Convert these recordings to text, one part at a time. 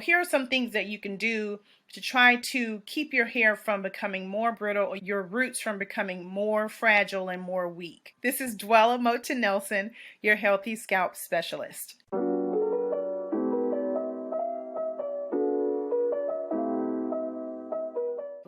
Here are some things that you can do to try to keep your hair from becoming more brittle or your roots from becoming more fragile and more weak. This is Dwella Moton Nelson, your healthy scalp specialist.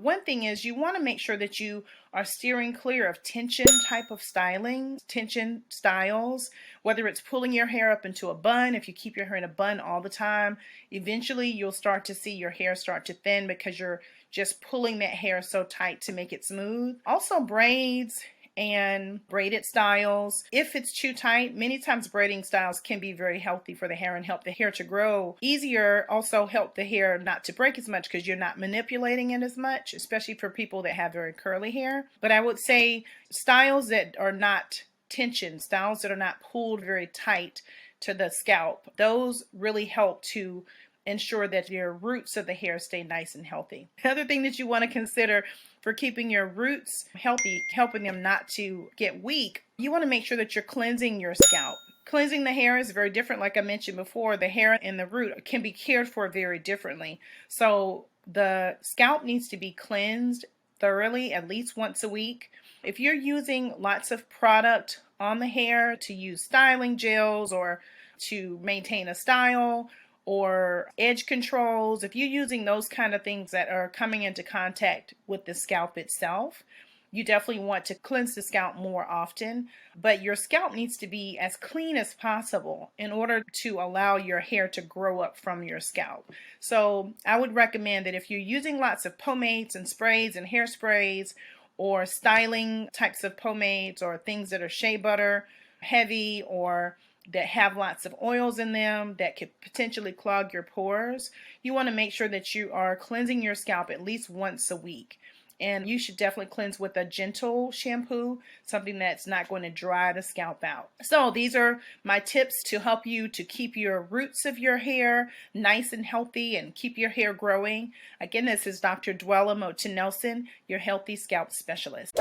One thing is you want to make sure that you are steering clear of tension type of styling, tension styles, whether it's pulling your hair up into a bun. If you keep your hair in a bun all the time, eventually you'll start to see your hair start to thin because you're just pulling that hair so tight to make it smooth. Also braids and braided styles. If it's too tight, many times braiding styles can be very healthy for the hair and help the hair to grow easier. Also help the hair not to break as much because you're not manipulating it as much, especially for people that have very curly hair. But I would say styles that are not tension, styles that are not pulled very tight to the scalp, those really help to ensure that your roots of the hair stay nice and healthy. The other thing that you want to consider for keeping your roots healthy, helping them not to get weak, you want to make sure that you're cleansing your scalp. Cleansing the hair is very different. Like I mentioned before, the hair and the root can be cared for very differently. So the scalp needs to be cleansed thoroughly at least once a week. If you're using lots of product on the hair to use styling gels or to maintain a style, or edge controls, if you're using those kind of things that are coming into contact with the scalp itself, you definitely want to cleanse the scalp more often. But your scalp needs to be as clean as possible in order to allow your hair to grow up from your scalp. So I would recommend that if you're using lots of pomades and sprays and hairsprays or styling types of pomades or things that are shea butter heavy or that have lots of oils in them that could potentially clog your pores, you want to make sure that you are cleansing your scalp at least once a week. And you should definitely cleanse with a gentle shampoo, something that's not going to dry the scalp out. So these are my tips to help you to keep your roots of your hair nice and healthy and keep your hair growing. Again, this is Dr. Dwella Moton Nelson, your healthy scalp specialist.